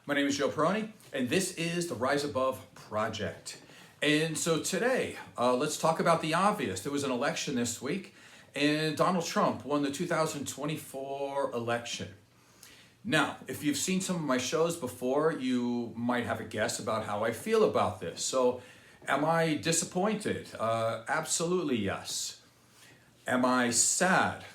My name is Joe Peroni, and this is the Rise Above Project. And so today, let's talk about the obvious. There was an election this week, and Donald Trump won the 2024 election. Now, if you've seen some of my shows before, you might have a guess about how I feel about this. So, am I disappointed? Absolutely yes. Am I sad?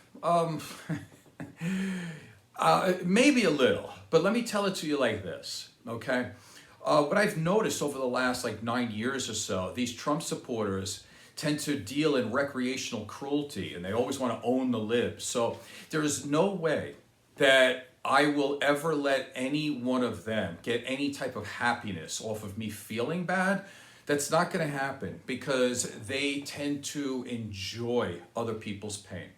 Maybe a little, but let me tell it to you like this, okay? What I've noticed over the last 9 years or so, these Trump supporters tend to deal in recreational cruelty, and they always want to own the libs. So there is no way that I will ever let any one of them get any type of happiness off of me feeling bad. That's not going to happen because they tend to enjoy other people's pain.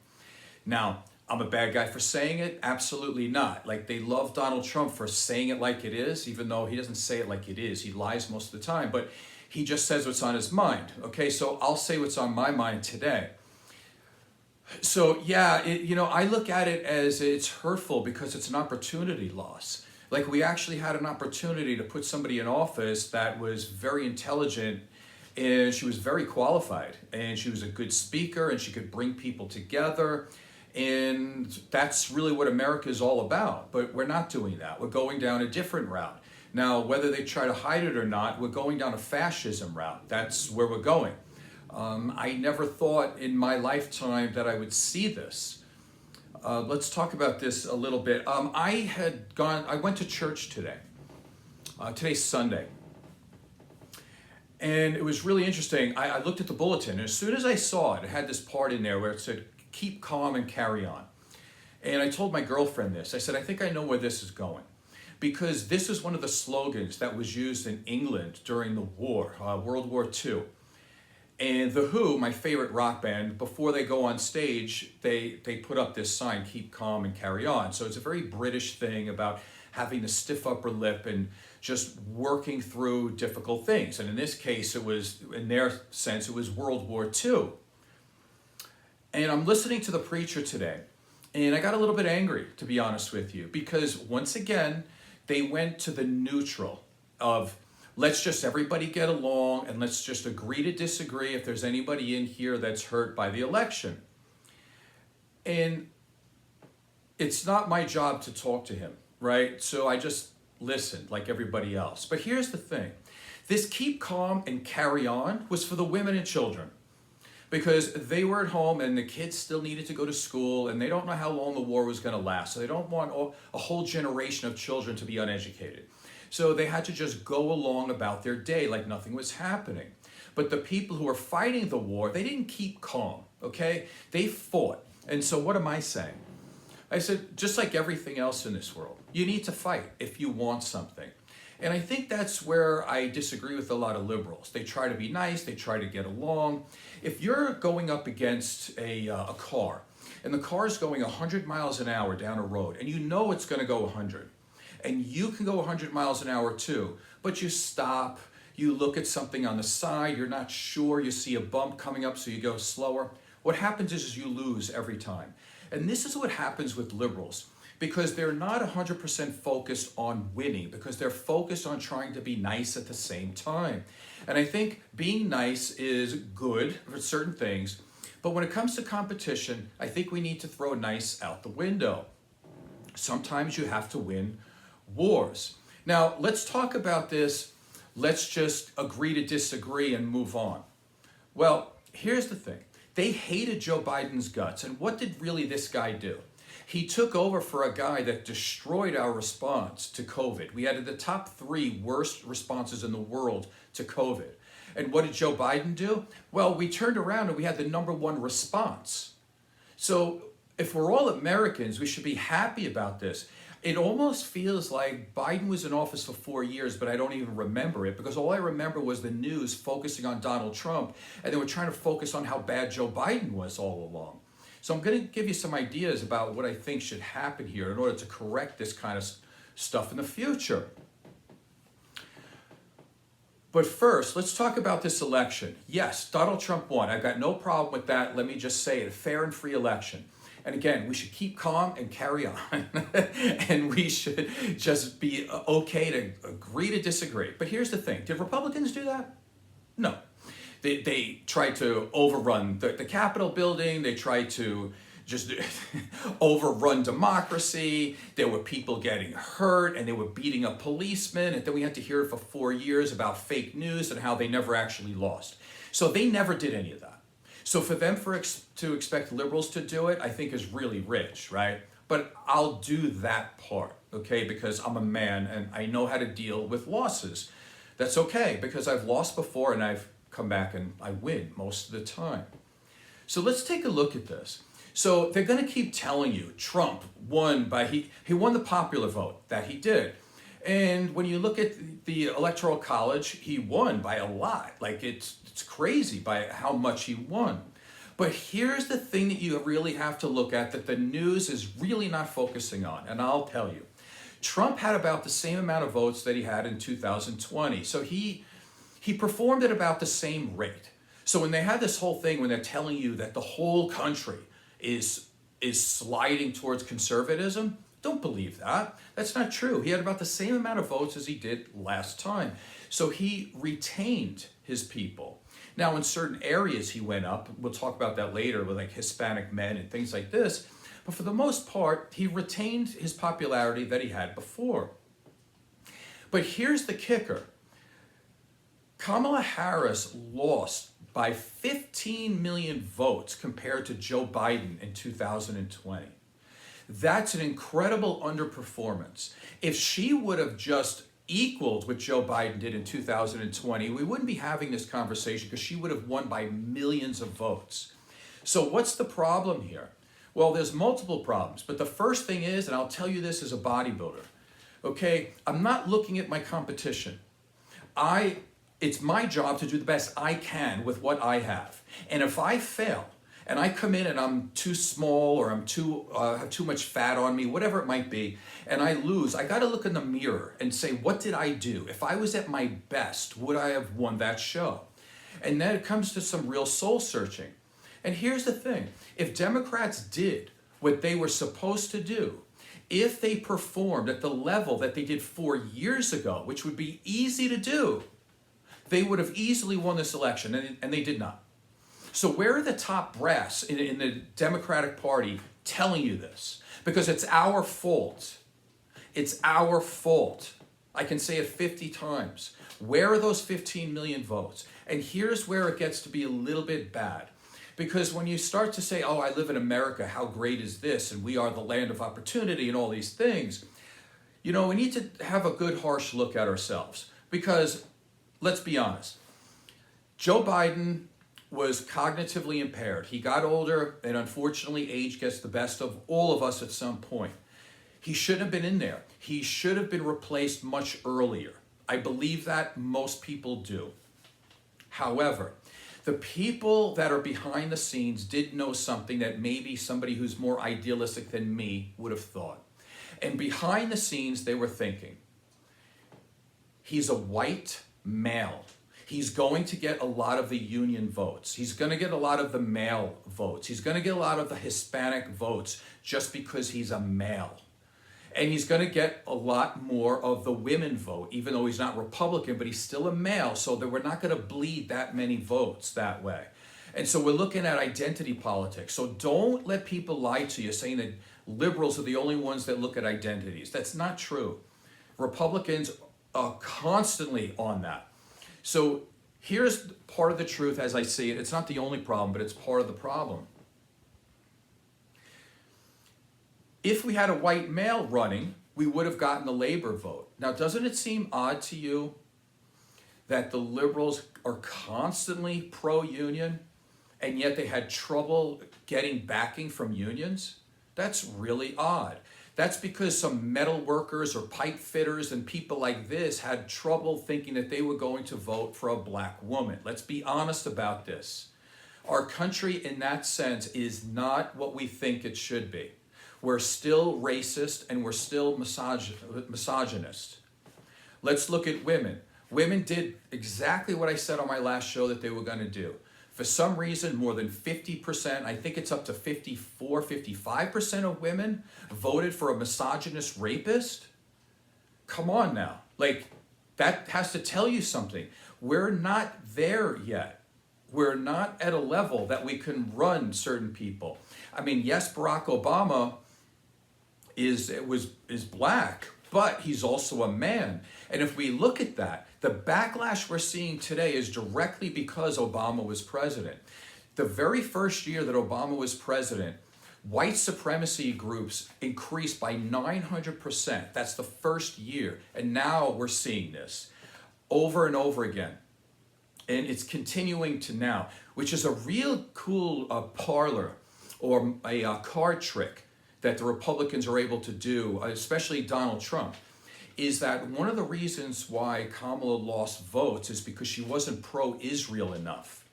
Now, I'm a bad guy for saying it? Absolutely not. They love Donald Trump for saying it like it is, even though he doesn't say it like it is. He lies most of the time, but he just says what's on his mind. Okay, so I'll say what's on my mind today. So yeah, I look at it as it's hurtful because it's an opportunity loss. We actually had an opportunity to put somebody in office that was very intelligent, and she was very qualified, and she was a good speaker, and she could bring people together. And that's really what America is all about. But we're not doing that. We're going down a different route. Now, whether they try to hide it or not, we're going down a fascism route. That's where we're going. I never thought in my lifetime that I would see this. Let's talk about this a little bit. I went to church today. Today's Sunday. And it was really interesting. I looked at the bulletin, and as soon as I saw it, it had this part in there where it said, "Keep calm and carry on." And I told my girlfriend this. I said, I think I know where this is going. Because this is one of the slogans that was used in England during the war, World War II. And The Who, my favorite rock band, before they go on stage, they put up this sign, "Keep calm and carry on." So it's a very British thing about having a stiff upper lip and just working through difficult things. And in this case, it was, in their sense, it was World War II. And I'm listening to the preacher today, and I got a little bit angry, to be honest with you, because once again, they went to the neutral of, let's just everybody get along and let's just agree to disagree if there's anybody in here that's hurt by the election. And it's not my job to talk to him, right? So I just listened like everybody else. But here's the thing. This keep calm and carry on was for the women and children. Because they were at home and the kids still needed to go to school, and they don't know how long the war was going to last. So they don't want a whole generation of children to be uneducated. So they had to just go along about their day like nothing was happening. But the people who were fighting the war, they didn't keep calm, okay? They fought. And so what am I saying? I said, just like everything else in this world, you need to fight if you want something. And I think that's where I disagree with a lot of liberals. They try to be nice, they try to get along. If you're going up against a car, and the car is going 100 miles an hour down a road, and you know it's going to go 100, and you can go 100 miles an hour too, but you stop, you look at something on the side, you're not sure, you see a bump coming up, so you go slower. What happens is you lose every time. And this is what happens with liberals. Because they're not 100% focused on winning, because they're focused on trying to be nice at the same time. And I think being nice is good for certain things, but when it comes to competition, I think we need to throw nice out the window. Sometimes you have to win wars. Now, let's talk about this. Let's just agree to disagree and move on. Well, here's the thing. They hated Joe Biden's guts, and what did really this guy do? He took over for a guy that destroyed our response to COVID. We had the top 3 worst responses in the world to COVID. And what did Joe Biden do? Well, we turned around and we had the #1 response. So if we're all Americans, we should be happy about this. It almost feels like Biden was in office for 4 years, but I don't even remember it, because all I remember was the news focusing on Donald Trump, and they were trying to focus on how bad Joe Biden was all along. So I'm going to give you some ideas about what I think should happen here in order to correct this kind of stuff in the future. But first, let's talk about this election. Yes, Donald Trump won. I've got no problem with that. Let me just say it, a fair and free election. And again, we should keep calm and carry on. And we should just be okay to agree to disagree. But here's the thing. Did Republicans do that? No. They tried to overrun the Capitol building. They tried to just overrun democracy. There were people getting hurt and they were beating up policemen. And then we had to hear for 4 years about fake news and how they never actually lost. So they never did any of that. So for them to expect liberals to do it, I think is really rich, right? But I'll do that part, okay? Because I'm a man and I know how to deal with losses. That's okay, because I've lost before and I've come back and I win most of the time. So let's take a look at this. So they're going to keep telling you Trump won by, he won the popular vote. That he did. And when you look at the Electoral College, he won by a lot. Like it's crazy by how much he won. But here's the thing that you really have to look at that the news is really not focusing on. And I'll tell you, Trump had about the same amount of votes that he had in 2020. So he performed at about the same rate. So when they had this whole thing, when they're telling you that the whole country is sliding towards conservatism, don't believe that. That's not true. He had about the same amount of votes as he did last time. So he retained his people. Now, in certain areas he went up. We'll talk about that later with like Hispanic men and things like this. But for the most part, he retained his popularity that he had before. But here's the kicker. Kamala Harris lost by 15 million votes compared to Joe Biden in 2020. That's an incredible underperformance. If she would have just equaled what Joe Biden did in 2020, we wouldn't be having this conversation because she would have won by millions of votes. So what's the problem here? Well, there's multiple problems, but the first thing is, and I'll tell you this as a bodybuilder, okay, I'm not looking at my competition. It's my job to do the best I can with what I have. And if I fail, and I come in and I'm too small or I'm have too much fat on me, whatever it might be, and I lose, I got to look in the mirror and say, what did I do? If I was at my best, would I have won that show? And then it comes to some real soul searching. And here's the thing. If Democrats did what they were supposed to do, if they performed at the level that they did 4 years ago, which would be easy to do, they would have easily won this election, and they did not. So where are the top brass in the Democratic Party telling you this? Because it's our fault. It's our fault. I can say it 50 times. Where are those 15 million votes? And here's where it gets to be a little bit bad. Because when you start to say, oh, I live in America, how great is this? And we are the land of opportunity and all these things. You know, we need to have a good, harsh look at ourselves. Because let's be honest. Joe Biden was cognitively impaired. He got older, and unfortunately, age gets the best of all of us at some point. He shouldn't have been in there. He should have been replaced much earlier. I believe that most people do. However, the people that are behind the scenes did know something that maybe somebody who's more idealistic than me would have thought. And behind the scenes, they were thinking, he's a white male. He's going to get a lot of the union votes. He's going to get a lot of the male votes. He's going to get a lot of the Hispanic votes just because he's a male. And he's going to get a lot more of the women vote, even though he's not Republican, but he's still a male, so that we're not going to bleed that many votes that way. And so we're looking at identity politics. So don't let people lie to you saying that liberals are the only ones that look at identities. That's not true. Republicans are constantly on that. So here's part of the truth as I see it. It's not the only problem, but it's part of the problem. If we had a white male running, we would have gotten the labor vote. Now, doesn't it seem odd to you that the liberals are constantly pro-union, and yet they had trouble getting backing from unions? That's really odd. That's because some metal workers or pipe fitters and people like this had trouble thinking that they were going to vote for a black woman. Let's be honest about this. Our country, in that sense, is not what we think it should be. We're still racist and we're still misogynist. Let's look at women. Women did exactly what I said on my last show that they were going to do. For some reason, more than 50%, I think it's up to 54, 55% of women voted for a misogynist rapist. Come on now. Like, that has to tell you something. We're not there yet. We're not at a level that we can run certain people. I mean, yes, Barack Obama is black, but he's also a man. And if we look at that, the backlash we're seeing today is directly because Obama was president. The very first year that Obama was president, white supremacy groups increased by 900%. That's the first year. And now we're seeing this over and over again. And it's continuing to now, which is a real cool parlor or a card trick that the Republicans are able to do, especially Donald Trump, is that one of the reasons why Kamala lost votes is because she wasn't pro-Israel enough.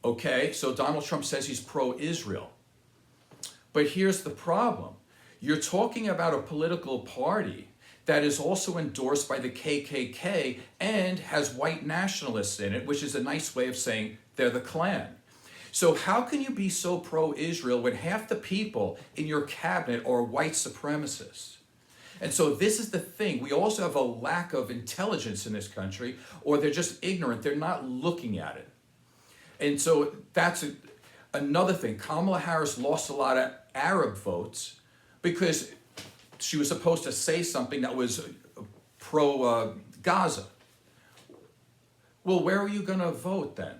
Okay, so Donald Trump says he's pro-Israel. But here's the problem. You're talking about a political party that is also endorsed by the KKK and has white nationalists in it, which is a nice way of saying they're the Klan. So how can you be so pro-Israel when half the people in your cabinet are white supremacists? And so this is the thing. We also have a lack of intelligence in this country, or they're just ignorant. They're not looking at it. And so that's another thing. Kamala Harris lost a lot of Arab votes because she was supposed to say something that was pro-Gaza. Well, where are you going to vote then?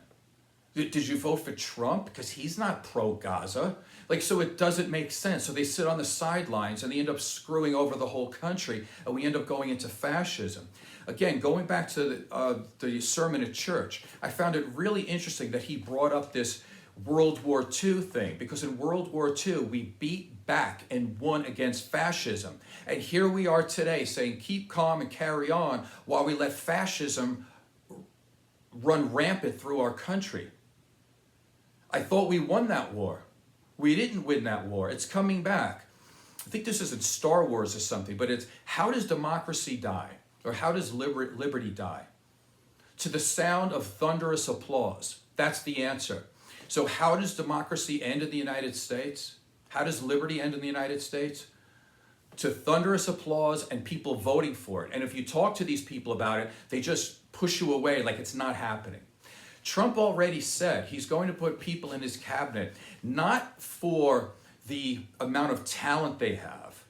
Did you vote for Trump? Because he's not pro-Gaza. Like, so it doesn't make sense. So they sit on the sidelines and they end up screwing over the whole country, and we end up going into fascism. Again, going back to the sermon at church, I found it really interesting that he brought up this World War II thing, because in World War II, we beat back and won against fascism. And here we are today saying, keep calm and carry on while we let fascism run rampant through our country. I thought we won that war. We didn't win that war. It's coming back. I think this is in Star Wars or something, but it's how does democracy die? Or how does liberty die? To the sound of thunderous applause. That's the answer. So how does democracy end in the United States? How does liberty end in the United States? To thunderous applause and people voting for it. And if you talk to these people about it, they just push you away like it's not happening. Trump already said he's going to put people in his cabinet, not for the amount of talent they have.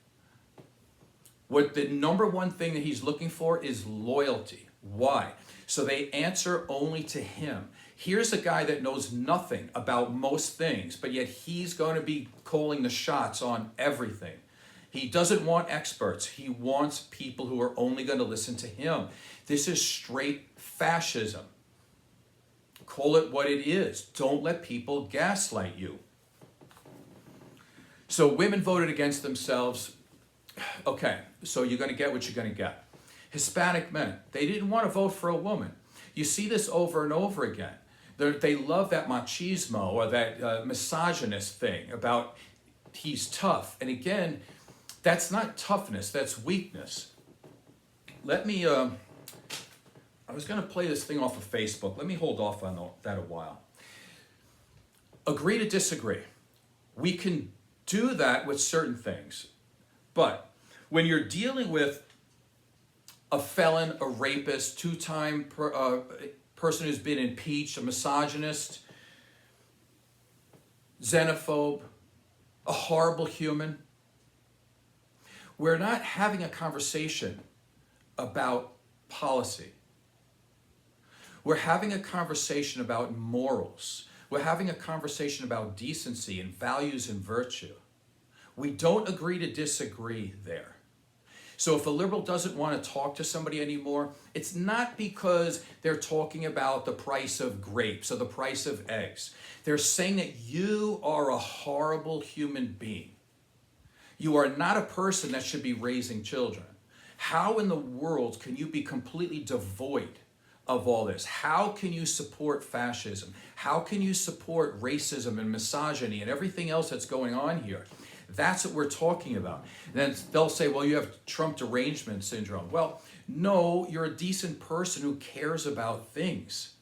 What the number one thing that he's looking for is loyalty. Why? So they answer only to him. Here's a guy that knows nothing about most things, but yet he's going to be calling the shots on everything. He doesn't want experts. He wants people who are only going to listen to him. This is straight fascism. Call it what it is. Don't let people gaslight you. So women voted against themselves. Okay, so you're going to get what you're going to get. Hispanic men, they didn't want to vote for a woman. You see this over and over again. They love that machismo or that misogynist thing about he's tough. And again, that's not toughness, that's weakness. Let me, I was going to play this thing off of Facebook. Let me hold off on that a while. Agree to disagree. We can do that with certain things. But when you're dealing with a felon, a rapist, two-time person who's been impeached, a misogynist, xenophobe, a horrible human, we're not having a conversation about policy. We're having a conversation about morals. We're having a conversation about decency and values and virtue. We don't agree to disagree there. So if a liberal doesn't want to talk to somebody anymore, it's not because they're talking about the price of grapes or the price of eggs. They're saying that you are a horrible human being. You are not a person that should be raising children. How in the world can you be completely devoid of all this? How can you support fascism? How can you support racism and misogyny and everything else that's going on here? That's what we're talking about. And then they'll say, well, you have Trump derangement syndrome. Well, no, you're a decent person who cares about things.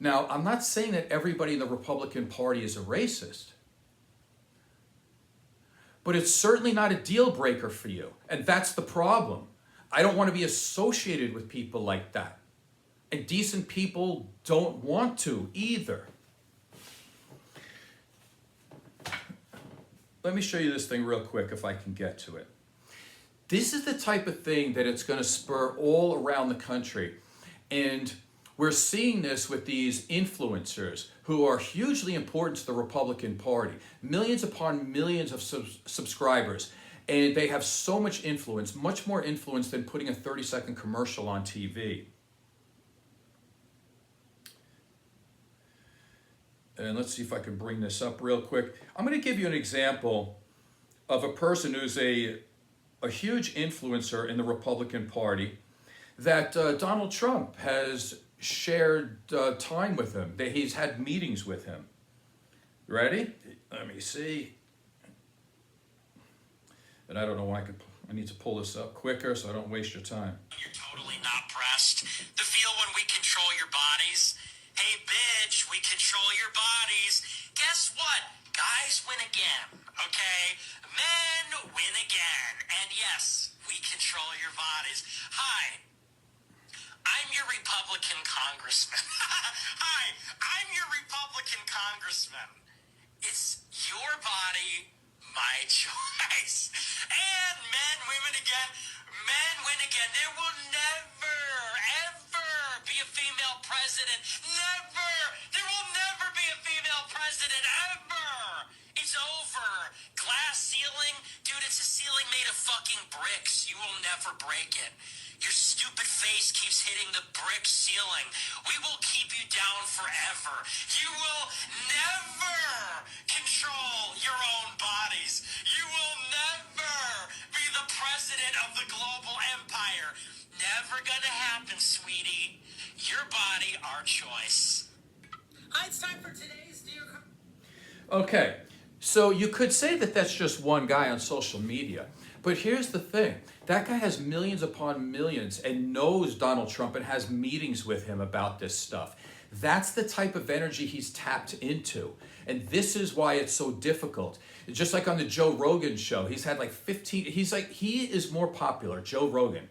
Now, I'm not saying that everybody in the Republican Party is a racist, but it's certainly not a deal breaker for you. And that's the problem. I don't want to be associated with people like that. And decent people don't want to either. Let me show you this thing real quick if I can get to it. This is the type of thing that it's going to spur all around the country. And we're seeing this with these influencers who are hugely important to the Republican Party. Millions upon millions of subscribers. And they have so much influence, much more influence than putting a 30-second commercial on TV. And let's see if I can bring this up real quick. I'm going to give you an example of a person who's a huge influencer in the Republican Party that Donald Trump has shared time with him. That he's had meetings with him. Ready? Let me see. And I don't know why I need to pull this up quicker so I don't waste your time. You're totally not pressed. The feel when we control your bodies. Hey, bitch, we control your bodies. Guess what? Guys win again, okay? Men win again. And yes, we control your bodies. Hi, I'm your Republican congressman. Hi, I'm your Republican congressman. It's your body, my choice. And men, women again. Men win again. There will never, ever be a female president. Never. There will never be a female president, ever. It's over. Glass ceiling. Dude, it's a ceiling made of fucking bricks. You will never break it. Your stupid face keeps hitting the brick ceiling. We will keep you down forever. You will never control your own bodies. You will never be the president of the global empire. Never gonna happen, sweetie. Your body, our choice. Hi, it's time for today's Dear... Okay, so you could say that that's just one guy on social media. But here's the thing. That guy has millions upon millions and knows Donald Trump and has meetings with him about this stuff. That's the type of energy he's tapped into. And this is why it's so difficult. Just like on the Joe Rogan show, he's had like 15, he is more popular, Joe Rogan.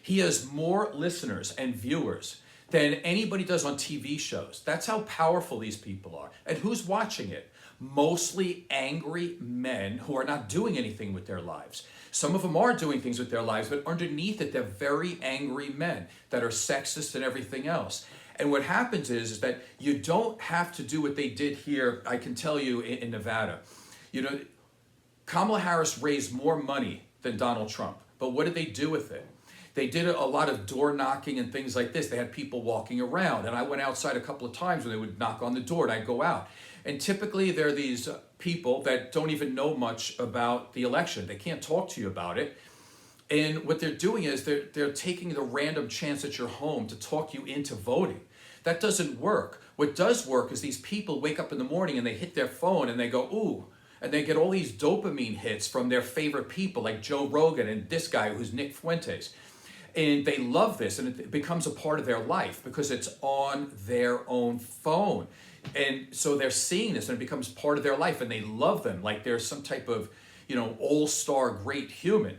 He has more listeners and viewers than anybody does on TV shows. That's how powerful these people are. And who's watching it? Mostly angry men who are not doing anything with their lives. Some of them are doing things with their lives, but underneath it, they're very angry men that are sexist and everything else. And what happens is that you don't have to do what they did here, I can tell you, in Nevada. You know, Kamala Harris raised more money than Donald Trump. But what did they do with it? They did a lot of door knocking and things like this. They had people walking around. And I went outside a couple of times when they would knock on the door and I'd go out. And typically they're these people that don't even know much about the election. They can't talk to you about it. And what they're doing is they're taking the random chance at your home to talk you into voting. That doesn't work. What does work is these people wake up in the morning and they hit their phone and they go, ooh, and they get all these dopamine hits from their favorite people like Joe Rogan and this guy who's Nick Fuentes. And they love this and it becomes a part of their life because it's on their own phone. And so they're seeing this and it becomes part of their life and they love them like they're some type of, you know, all-star great human,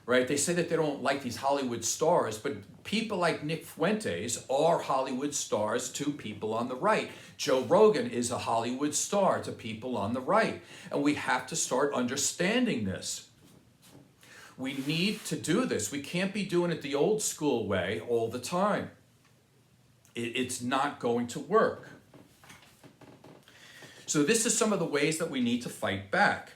right? They say that they don't like these Hollywood stars, but people like Nick Fuentes are Hollywood stars to people on the right. Joe Rogan is a Hollywood star to people on the right. And we have to start understanding this. We need to do this. We can't be doing it the old school way all the time. It's not going to work. So this is some of the ways that we need to fight back.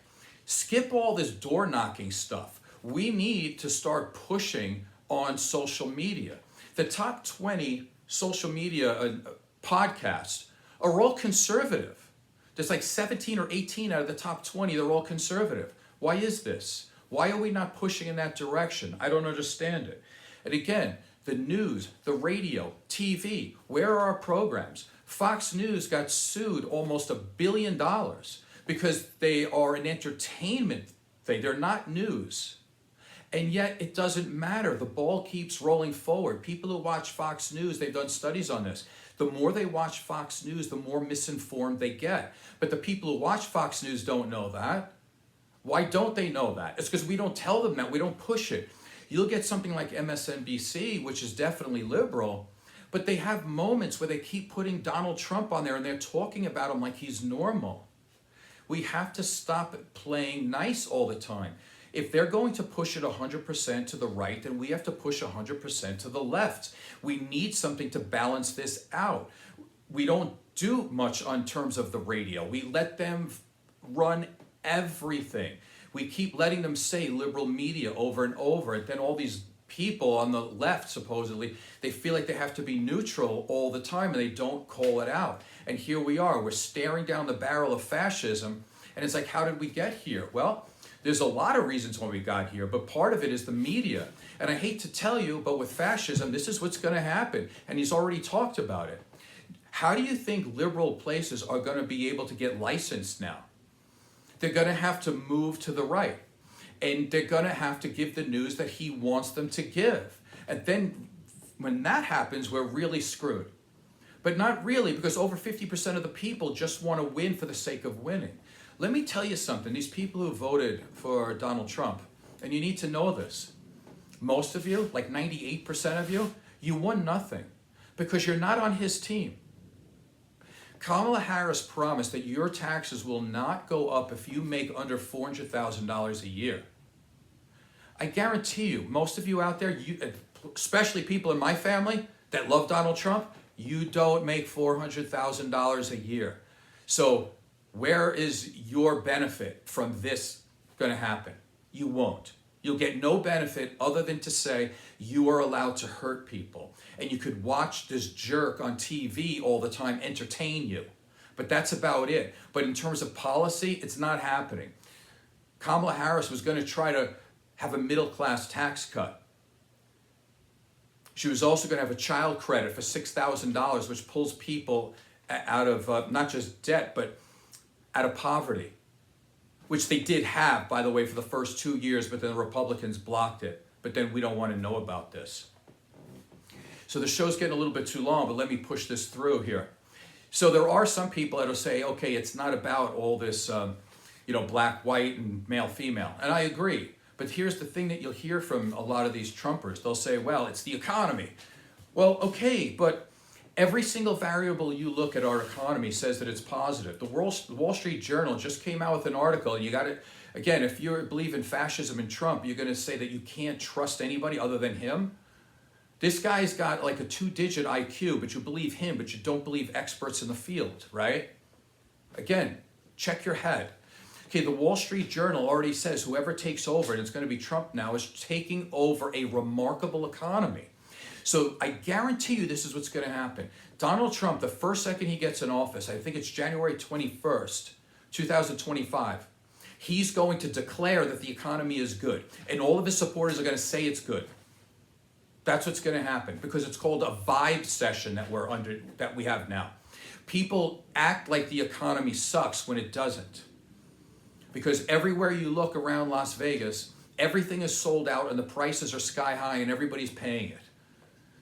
Skip all this door knocking stuff. We need to start pushing on social media. The top 20 social media podcasts are all conservative. There's like 17 or 18 out of the top 20, they're all conservative. Why is this? Why are we not pushing in that direction? I don't understand it. And again, the news, the radio, TV, where are our programs? Fox News got sued almost $1 billion because they are an entertainment thing. They're not news. And yet it doesn't matter. The ball keeps rolling forward. People who watch Fox News, they've done studies on this. The more they watch Fox News, the more misinformed they get. But the people who watch Fox News don't know that. Why don't they know that? It's because we don't tell them that. We don't push it. You'll get something like MSNBC, which is definitely liberal, but they have moments where they keep putting Donald Trump on there and they're talking about him like he's normal. We have to stop playing nice all the time. If they're going to push it 100% to the right, then we have to push 100% to the left. We need something to balance this out. We don't do much on terms of the radio. We let them run everything. We keep letting them say liberal media over and over, and then all these people on the left, supposedly, they feel like they have to be neutral all the time and they don't call it out. And here we are, we're staring down the barrel of fascism, and it's like, how did we get here? Well, there's a lot of reasons why we got here, but part of it is the media. And I hate to tell you, but with fascism, this is what's going to happen. And he's already talked about it. How do you think liberal places are going to be able to get licensed now? They're going to have to move to the right. And they're going to have to give the news that he wants them to give. And then when that happens, we're really screwed. But not really, because over 50% of the people just want to win for the sake of winning. Let me tell you something. These people who voted for Donald Trump, and you need to know this, most of you, like 98% of you, you won nothing because you're not on his team. Kamala Harris promised that your taxes will not go up if you make under $400,000 a year. I guarantee you, most of you out there, especially people in my family that love Donald Trump, you don't make $400,000 a year. So where is your benefit from this going to happen? You won't. You'll get no benefit other than to say you are allowed to hurt people. And you could watch this jerk on TV all the time entertain you. But that's about it. But in terms of policy, it's not happening. Kamala Harris was going to try to have a middle-class tax cut. She was also going to have a child credit for $6,000, which pulls people out of not just debt, but out of poverty, which they did have, by the way, for the first 2 years, but then the Republicans blocked it. But then we don't want to know about this. So the show's getting a little bit too long, but let me push this through here. So there are some people that will say, okay, it's not about all this, black, white, and male, female. And I agree. But here's the thing that you'll hear from a lot of these Trumpers. They'll say, well, it's the economy. Well, okay, but every single variable you look at our economy says that it's positive. The Wall Street Journal just came out with an article, and you got to, again, if you believe in fascism and Trump, you're going to say that you can't trust anybody other than him. This guy's got like a 2-digit IQ, but you believe him, but you don't believe experts in the field, right? Again, check your head. Okay, the Wall Street Journal already says whoever takes over, and it's going to be Trump now, is taking over a remarkable economy. So I guarantee you this is what's going to happen. Donald Trump, the first second he gets in office, I think it's January 21st, 2025, he's going to declare that the economy is good. And all of his supporters are going to say it's good. That's what's going to happen because it's called a vibe session that we have now. People act like the economy sucks when it doesn't. Because everywhere you look around Las Vegas, everything is sold out and the prices are sky high and everybody's paying it.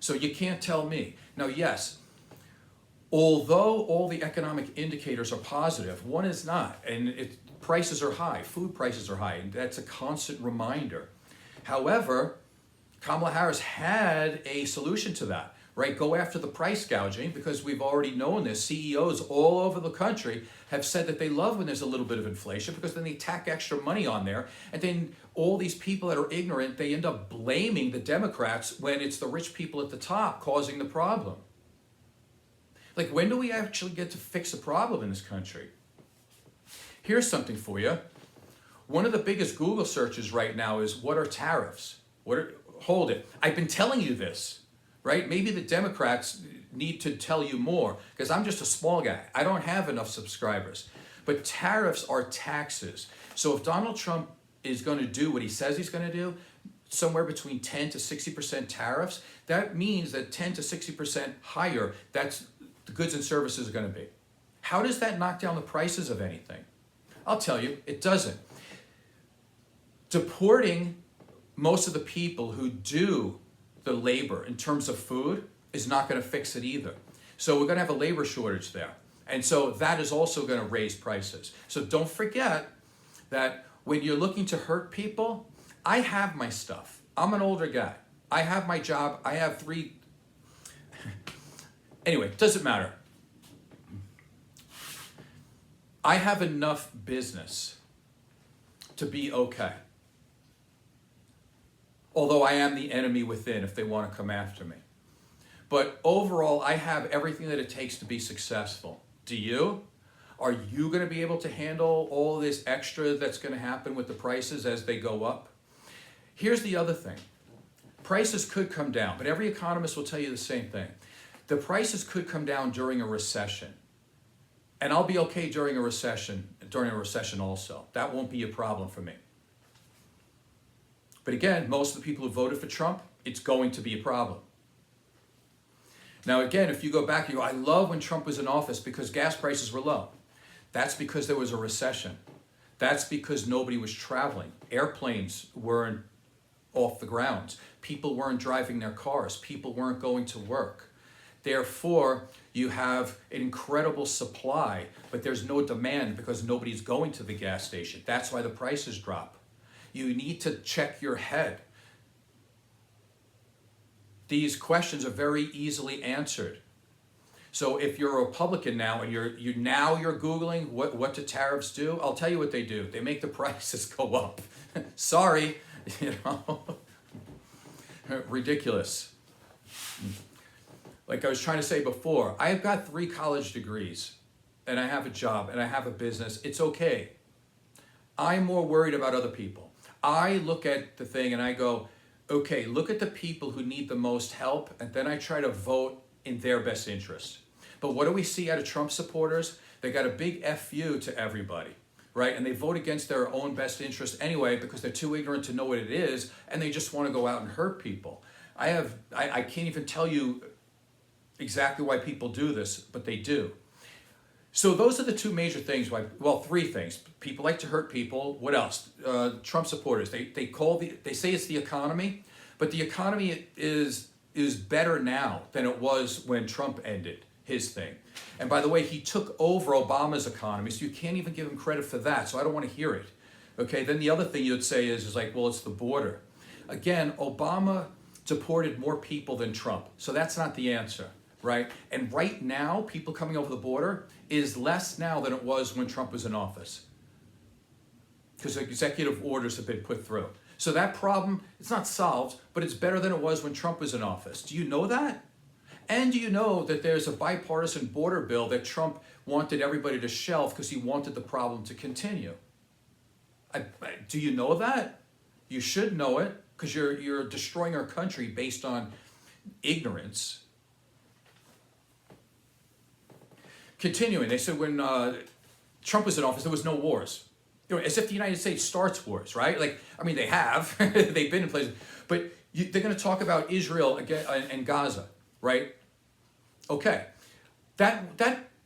So you can't tell me. Now, yes, although all the economic indicators are positive, one is not. And prices are high, food prices are high, and that's a constant reminder. However, Kamala Harris had a solution to that, right? Go after the price gouging because we've already known this. CEOs all over the country have said that they love when there's a little bit of inflation because then they tack extra money on there. And then all these people that are ignorant, they end up blaming the Democrats when it's the rich people at the top causing the problem. Like, when do we actually get to fix a problem in this country? Here's something for you. One of the biggest Google searches right now is, what are tariffs? Hold it. I've been telling you this, right? Maybe the Democrats need to tell you more because I'm just a small guy. I don't have enough subscribers. But tariffs are taxes. So if Donald Trump is going to do what he says he's going to do, somewhere between 10 to 60% tariffs, that means that 10 to 60% higher, that's the goods and services are going to be. How does that knock down the prices of anything? I'll tell you, it doesn't. Deporting most of the people who do the labor in terms of food is not going to fix it either. So we're going to have a labor shortage there. And so that is also going to raise prices. So don't forget that when you're looking to hurt people, I have my stuff. I'm an older guy. I have my job. I have 3. Anyway, doesn't matter. I have enough business to be okay. Although I am the enemy within if they want to come after me. But overall, I have everything that it takes to be successful. Do you? Are you going to be able to handle all this extra that's going to happen with the prices as they go up? Here's the other thing. Prices could come down, but every economist will tell you the same thing. The prices could come down during a recession. And I'll be okay during a recession also. That won't be a problem for me. But again, most of the people who voted for Trump, it's going to be a problem. Now again, if you go back, you go, I love when Trump was in office because gas prices were low. That's because there was a recession. That's because nobody was traveling. Airplanes weren't off the ground. People weren't driving their cars. People weren't going to work. Therefore, you have an incredible supply, but there's no demand because nobody's going to the gas station. That's why the prices drop. You need to check your head. These questions are very easily answered. So if you're a Republican now and you're Googling what do tariffs do, I'll tell you what they do. They make the prices go up. Sorry, ridiculous. Like I was trying to say before, I've got 3 college degrees and I have a job and I have a business. It's okay. I'm more worried about other people. I look at the thing and I go, okay, look at the people who need the most help, and then I try to vote in their best interest. But what do we see out of Trump supporters? They got a big FU to everybody, right? And they vote against their own best interest anyway because they're too ignorant to know what it is, and they just want to go out and hurt people. I can't even tell you exactly why people do this, but they do. So those are the 2 major things. 3 things. People like to hurt people. What else? Trump supporters. They say it's the economy, but the economy is better now than it was when Trump ended his thing. And by the way, he took over Obama's economy, so you can't even give him credit for that. So I don't want to hear it. Okay. Then the other thing you'd say is like, well, it's the border. Again, Obama deported more people than Trump, so that's not the answer. Right? And right now, people coming over the border is less now than it was when Trump was in office. Because executive orders have been put through. So that problem, it's not solved, but it's better than it was when Trump was in office. Do you know that? And do you know that there's a bipartisan border bill that Trump wanted everybody to shelve because he wanted the problem to continue? Do you know that? You should know it because you're destroying our country based on ignorance. Continuing, they said when Trump was in office, there was no wars. As if the United States starts wars, right? Like, I mean, they have. They've been in places. But they're going to talk about Israel again and Gaza, right? Okay. That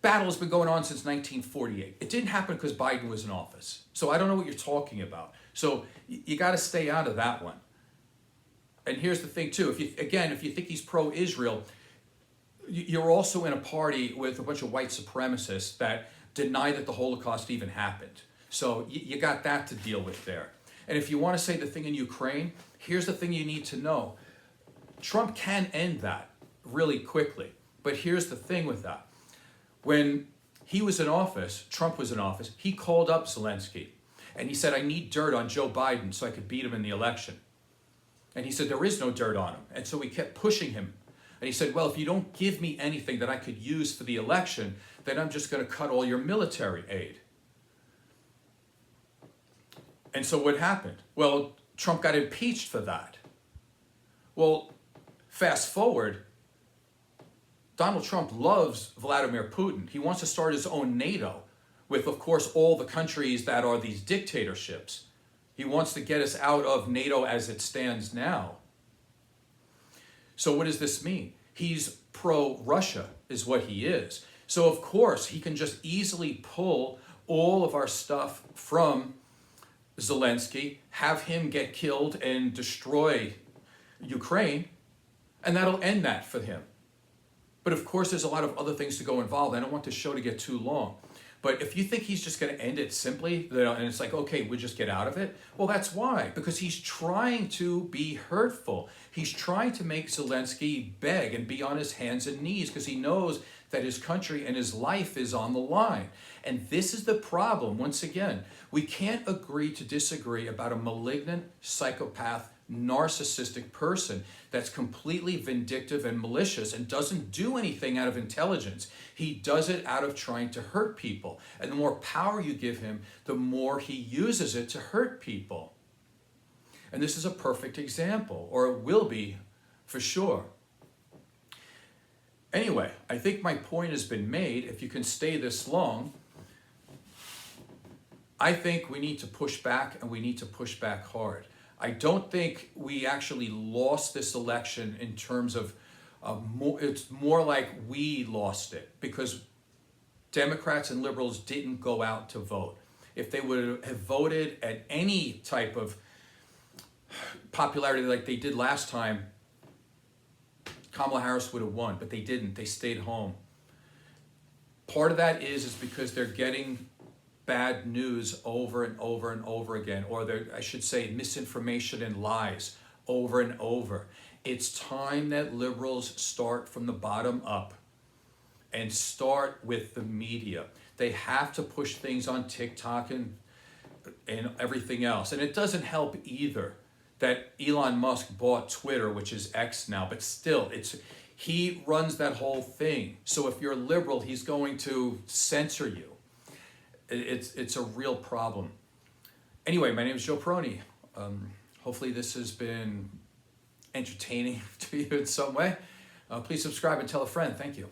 battle has been going on since 1948. It didn't happen because Biden was in office. So I don't know what you're talking about. So you got to stay out of that one. And here's the thing, too. If you think he's pro-Israel, you're also in a party with a bunch of white supremacists that deny that the Holocaust even happened. So you got that to deal with there. And if you want to say the thing in Ukraine, here's the thing you need to know. Trump can end that really quickly. But here's the thing with that. When he was in office, Trump was in office, he called up Zelensky. And he said, I need dirt on Joe Biden so I could beat him in the election. And he said, there is no dirt on him. And so we kept pushing him. And he said, well, if you don't give me anything that I could use for the election, then I'm just going to cut all your military aid. And so what happened? Well, Trump got impeached for that. Well, fast forward, Donald Trump loves Vladimir Putin. He wants to start his own NATO with, of course, all the countries that are these dictatorships. He wants to get us out of NATO as it stands now. So what does this mean? He's pro-Russia is what he is. So of course he can just easily pull all of our stuff from Zelensky, have him get killed and destroy Ukraine, and that'll end that for him. But of course, there's a lot of other things to go involved. I don't want this show to get too long. But if you think he's just going to end it simply, and it's like, okay, we'll just get out of it, well, that's why. Because he's trying to be hurtful. He's trying to make Zelensky beg and be on his hands and knees because he knows that his country and his life is on the line. And this is the problem. Once again, we can't agree to disagree about a malignant, psychopath, narcissistic person that's completely vindictive and malicious and doesn't do anything out of intelligence. He does it out of trying to hurt people. And the more power you give him, the more he uses it to hurt people. And this is a perfect example, or it will be for sure. Anyway, I think my point has been made. If you can stay this long, I think we need to push back, and we need to push back hard. I don't think we actually lost this election in terms of, it's more like we lost it because Democrats and liberals didn't go out to vote. If they would have voted at any type of popularity like they did last time, Kamala Harris would have won, but they didn't. They stayed home. Part of that is because they're getting bad news over and over and over again, or I should say misinformation and lies over and over. It's time that liberals start from the bottom up and start with the media. They have to push things on TikTok and everything else. And it doesn't help either that Elon Musk bought Twitter, which is X now, but still, he runs that whole thing. So if you're a liberal, he's going to censor you. It's a real problem. Anyway, my name is Joe Peroni. Hopefully this has been entertaining to you in some way. Please subscribe and tell a friend. Thank you.